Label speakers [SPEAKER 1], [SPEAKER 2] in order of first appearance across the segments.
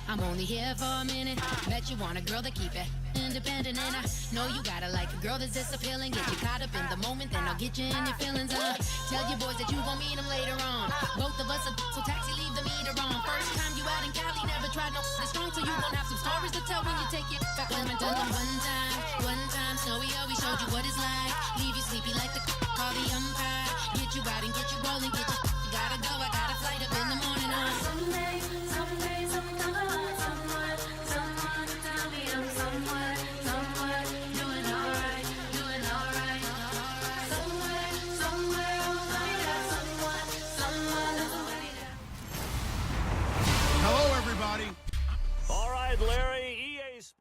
[SPEAKER 1] I'm only here for a minute. Bet you want a girl to keep it independent, and I know you gotta like a girl that's this appealing. Get you caught up in the moment, then I'll get you in your feelings. Tell your boys that you gon' meet them later on. Both of us are so taxi, leave the meter on. First time you out in Cali, never tried no this strong, so you gon' have some stories to tell when you take it back home and tell them one time, Snowy always showed you what it's like. Leave you sleepy like the call the umpire. Get you out and get you rolling, get you gotta go. I got a flight up in the morning on. Someday, someone tell me I'm somewhere doing alright. Somewhere I'll find out someone.
[SPEAKER 2] Hello, everybody.
[SPEAKER 3] All right, Larry, EA's.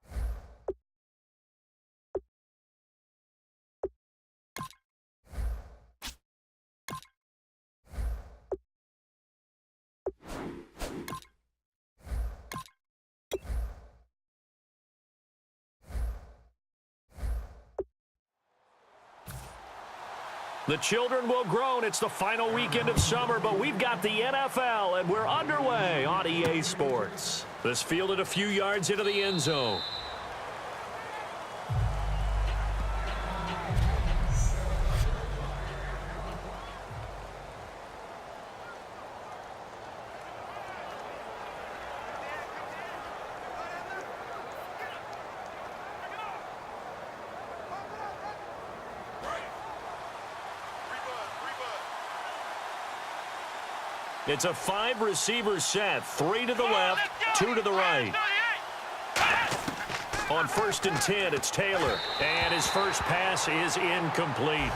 [SPEAKER 3] The children will groan. It's the final weekend of summer, but we've got the NFL, and we're underway on EA Sports. This fielded a few yards into the end zone. It's a 5-receiver set, 3 to the left, 2 to the right. On 1st and 10, it's Taylor, and his first pass is incomplete.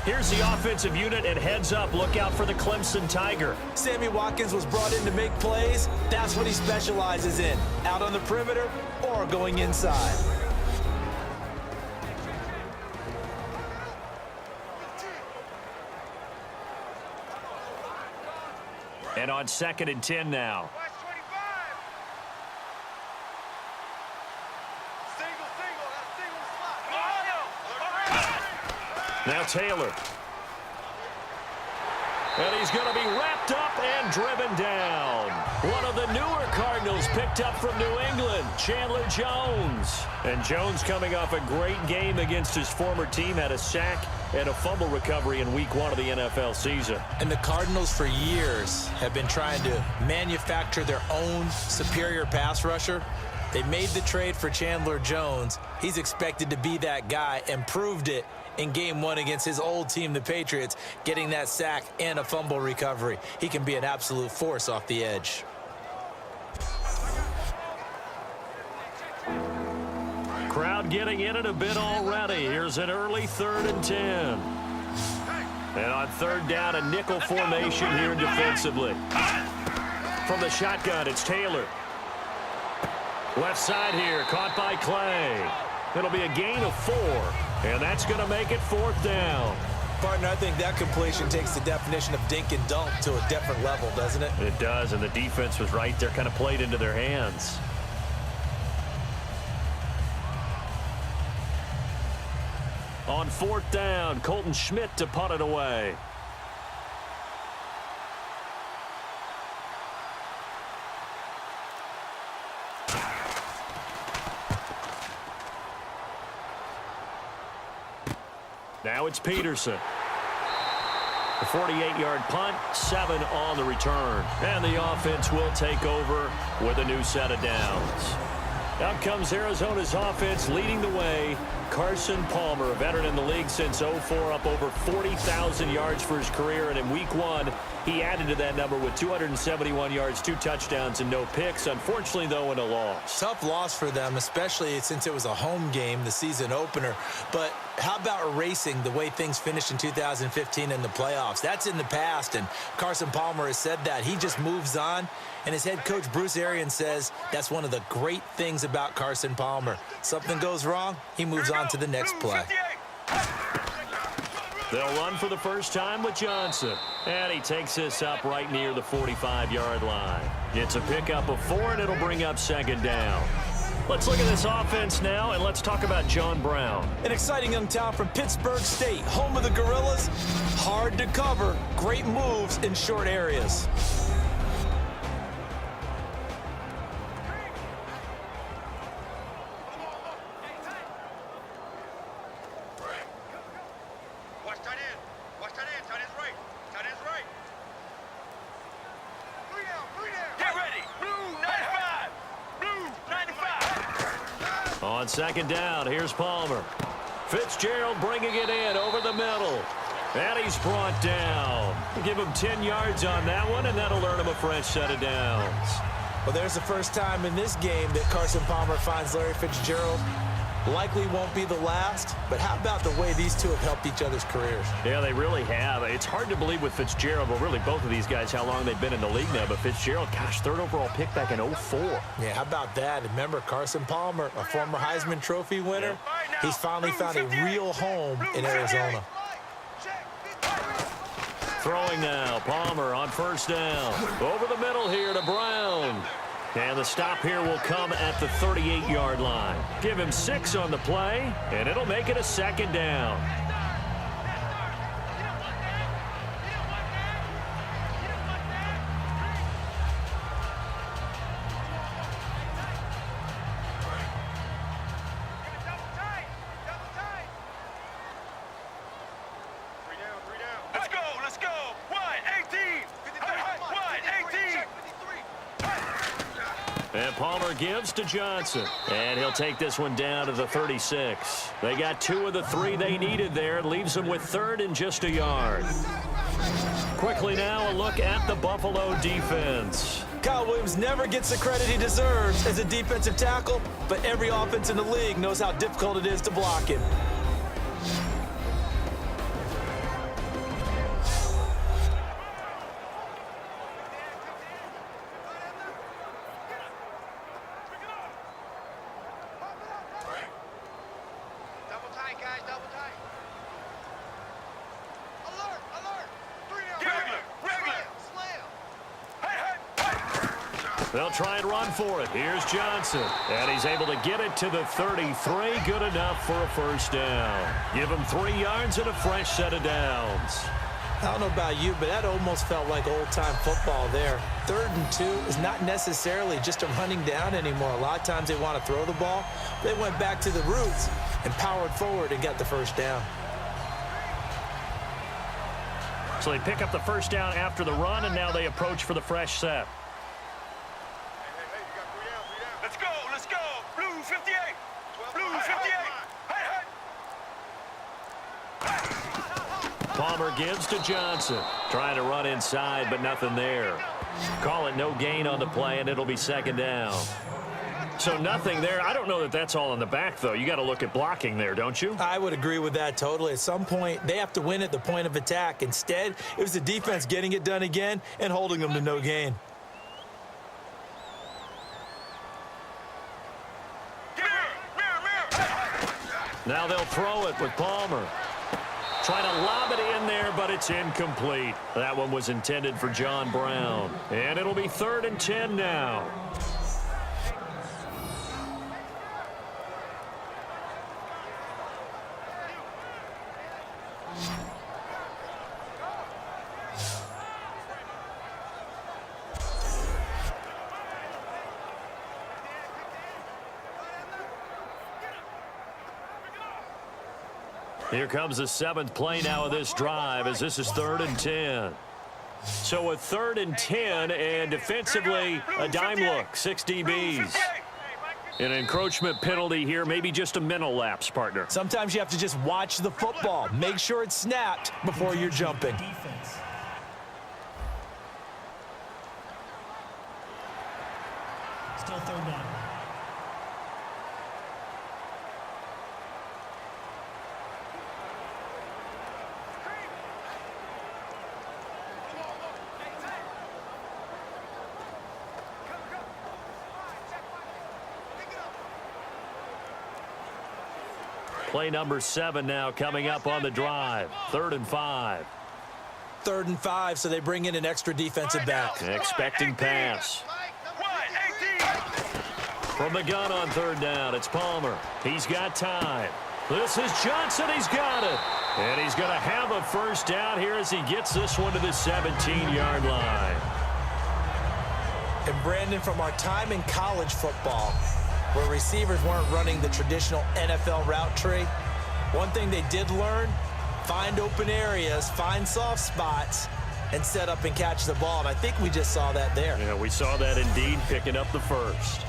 [SPEAKER 3] Here's the offensive unit, and heads up, look out for the Clemson Tiger.
[SPEAKER 4] Sammy Watkins was brought in to make plays. That's what he specializes in, out on the perimeter or going inside.
[SPEAKER 3] And on 2nd and 10 now. Now Taylor. And he's going to be wrapped up and driven down. One of the newer Cardinals picked up from New England, Chandler Jones. And Jones, coming off a great game against his former team, had a sack and a fumble recovery in week 1 of the NFL season.
[SPEAKER 4] And the Cardinals for years have been trying to manufacture their own superior pass rusher. They made the trade for Chandler Jones. He's expected to be that guy and proved it in game 1 against his old team, the Patriots, getting that sack and a fumble recovery. He can be an absolute force off the edge.
[SPEAKER 3] Crowd getting in it a bit already. Here's an early 3rd and 10. And on 3rd down, a nickel formation here defensively. From the shotgun, it's Taylor. Left side here, caught by Clay. It'll be a gain of 4, and that's going to make it 4th down.
[SPEAKER 4] Partner, I think that completion takes the definition of dink and dunk to a different level, doesn't it?
[SPEAKER 3] It does, and the defense was right there, kind of played into their hands. On 4th down, Colton Schmidt to punt it away. Now it's Peterson. A 48-yard punt, 7 on the return. And the offense will take over with a new set of downs. Out comes Arizona's offense leading the way. Carson Palmer, a veteran in the league since 2004, up over 40,000 yards for his career. And in week 1, he added to that number with 271 yards, 2 touchdowns, and no picks. Unfortunately, though, in a loss.
[SPEAKER 4] Tough loss for them, especially since it was a home game, the season opener. But how about erasing the way things finished in 2015 in the playoffs? That's in the past, and Carson Palmer has said that. He just moves on, and his head coach, Bruce Arians, says that's one of the great things about Carson Palmer. Something goes wrong, he moves on to the next play.
[SPEAKER 3] They'll run for the first time with Johnson. And he takes this up right near the 45-yard line. It's a pickup of 4, and it'll bring up 2nd down. Let's look at this offense now, and let's talk about John Brown.
[SPEAKER 4] An exciting young talent from Pittsburgh State, home of the Gorillas. Hard to cover, great moves in short areas.
[SPEAKER 3] On second down, here's Palmer. Fitzgerald bringing it in over the middle. And he's brought down. Give him 10 yards on that one, and that'll earn him a fresh set of downs.
[SPEAKER 4] Well, there's the first time in this game that Carson Palmer finds Larry Fitzgerald. Likely won't be the last, but how about the way these two have helped each other's careers?
[SPEAKER 3] Yeah, they really have. It's hard to believe with Fitzgerald, well, really both of these guys, how long they've been in the league now. But Fitzgerald, gosh, third overall pick back in 04.
[SPEAKER 4] Yeah, how about that? Remember, Carson Palmer, a former Heisman Trophy winner, he's finally found a real home in Arizona.
[SPEAKER 3] Throwing now, Palmer on first down. Over the middle here to Brown. And the stop here will come at the 38-yard line. Give him 6 on the play, and it'll make it a second down.
[SPEAKER 2] Let's go. 1-18.
[SPEAKER 3] And Palmer gives to Johnson. And he'll take this one down to the 36. They got 2 of the 3 they needed there. Leaves them with third and just a yard. Quickly now, a look at the Buffalo defense.
[SPEAKER 4] Kyle Williams never gets the credit he deserves as a defensive tackle, but every offense in the league knows how difficult it is to block him.
[SPEAKER 3] They'll try and run for it. Here's Johnson. And he's able to get it to the 33. Good enough for a first down. Give him 3 yards and a fresh set of downs.
[SPEAKER 4] I don't know about you, but that almost felt like old-time football there. 3rd and 2 is not necessarily just a running down anymore. A lot of times they want to throw the ball. They went back to the roots and powered forward and got the first down.
[SPEAKER 3] So they pick up the first down after the run, and now they approach for the fresh set.
[SPEAKER 2] Let's go. Blue 58. Blue 58.
[SPEAKER 3] Palmer gives to Johnson. Trying to run inside, but nothing there. Call it no gain on the play, and it'll be second down. So nothing there. I don't know that that's all in the back, though. You got to look at blocking there, don't you?
[SPEAKER 4] I would agree with that totally. At some point, they have to win at the point of attack. Instead, it was the defense getting it done again and holding them to no gain.
[SPEAKER 3] Now they'll throw it with Palmer. Trying to lob it in there, but it's incomplete. That one was intended for John Brown. And it'll be 3rd and 10 now. Here comes the 7th play now of this drive as this is 3rd and 10. So a 3rd and 10, and defensively a dime look, 6 DBs. An encroachment penalty here, maybe just a mental lapse, partner.
[SPEAKER 4] Sometimes you have to just watch the football. Make sure it's snapped before you're jumping.
[SPEAKER 5] Still 3rd down.
[SPEAKER 3] Play number 7 now coming up on the drive. 3rd and 5.
[SPEAKER 4] 3rd and 5, so they bring in an extra defensive back.
[SPEAKER 3] Expecting pass. From the gun on third down, it's Palmer. He's got time. This is Johnson. He's got it. And he's going to have a first down here as he gets this one to the 17-yard line.
[SPEAKER 4] And Brandon, from our time in college football, where receivers weren't running the traditional NFL route tree, one thing they did learn, find open areas, find soft spots, and set up and catch the ball. And I think we just saw that there.
[SPEAKER 3] Yeah, we saw that indeed, picking up the first.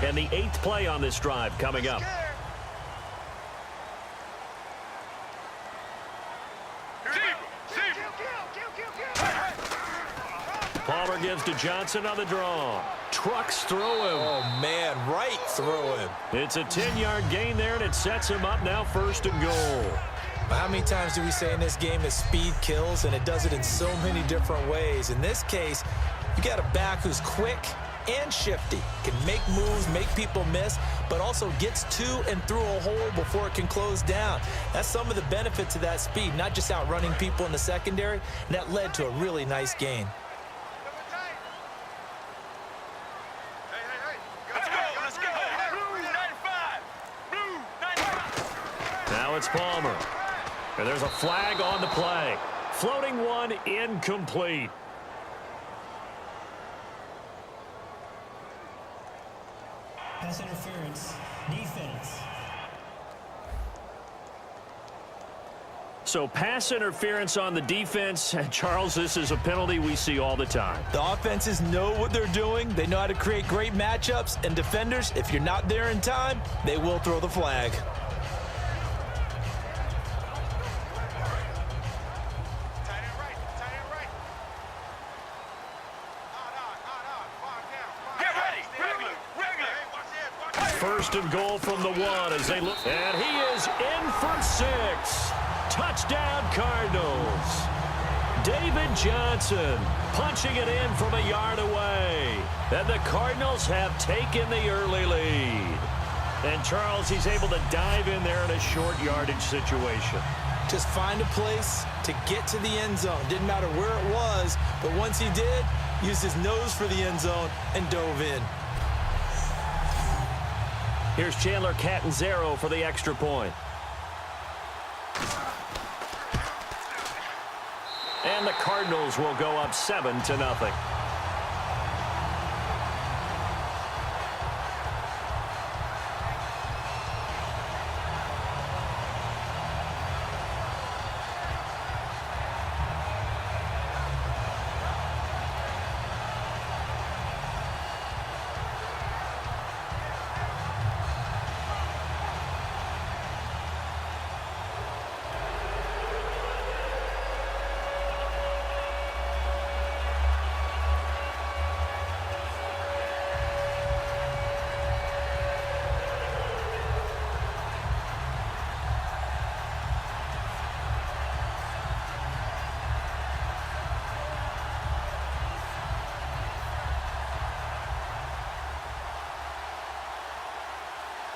[SPEAKER 3] And the 8th play on this drive coming up. Palmer gives to Johnson on the draw. Trucks through him.
[SPEAKER 4] Oh, man, right through him.
[SPEAKER 3] It's a 10-yard gain there, and it sets him up now 1st and goal.
[SPEAKER 4] How many times do we say in this game that speed kills, and it does it in so many different ways? In this case, you got a back who's quick and shifty, can make moves, make people miss, but also gets to and through a hole before it can close down. That's some of the benefits of that speed, not just outrunning people in the secondary, and that led to a really nice gain.
[SPEAKER 2] Let's go. Blue 95. Blue 95.
[SPEAKER 3] Now it's Palmer. And there's a flag on the play. Floating one, incomplete.
[SPEAKER 5] Pass interference, defense.
[SPEAKER 3] So pass interference on the defense. Charles, this is a penalty we see all the time.
[SPEAKER 4] The offenses know what they're doing. They know how to create great matchups. And defenders, if you're not there in time, they will throw the flag.
[SPEAKER 3] First and goal from the 1 as they look. And he is in for 6. Touchdown, Cardinals. David Johnson punching it in from a yard away. And the Cardinals have taken the early lead. And Charles, he's able to dive in there in a short yardage situation.
[SPEAKER 4] Just find a place to get to the end zone. Didn't matter where it was, but once he did, used his nose for the end zone and dove in.
[SPEAKER 3] Here's Chandler Catanzaro for the extra point. And the Cardinals will go up 7-0.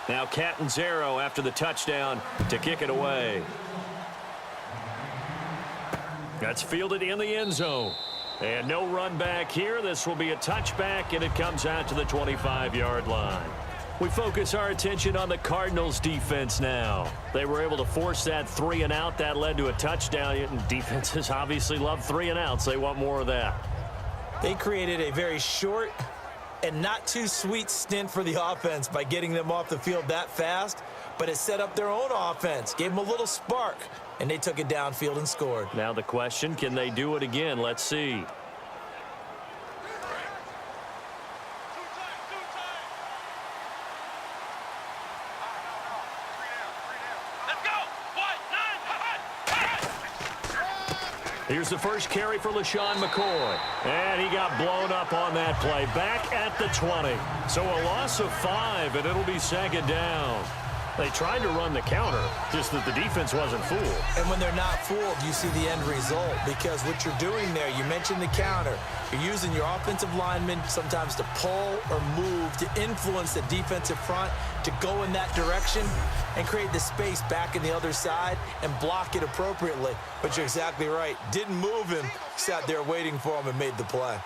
[SPEAKER 3] Now Catanzaro after the touchdown to kick it away. That's fielded in the end zone. And no run back here. This will be a touchback, and it comes out to the 25-yard line. We focus our attention on the Cardinals defense now. They were able to force that 3 and out. That led to a touchdown. And defenses obviously love 3 and outs. They want more of that.
[SPEAKER 4] They created a very short and not too sweet stint for the offense by getting them off the field that fast, but it set up their own offense, gave them a little spark, and they took it downfield and scored.
[SPEAKER 3] Now the question, can they do it again? Let's see. Here's the first carry for LaShawn McCoy. And he got blown up on that play. Back at the 20. So a loss of 5, and it'll be 2nd down. They tried to run the counter, just that the defense wasn't fooled.
[SPEAKER 4] And when they're not fooled, you see the end result, because what you're doing there, you mentioned the counter. You're using your offensive linemen sometimes to pull or move to influence the defensive front to go in that direction and create the space back in the other side and block it appropriately. But you're exactly right. Didn't move him, sat there waiting for him and made the play.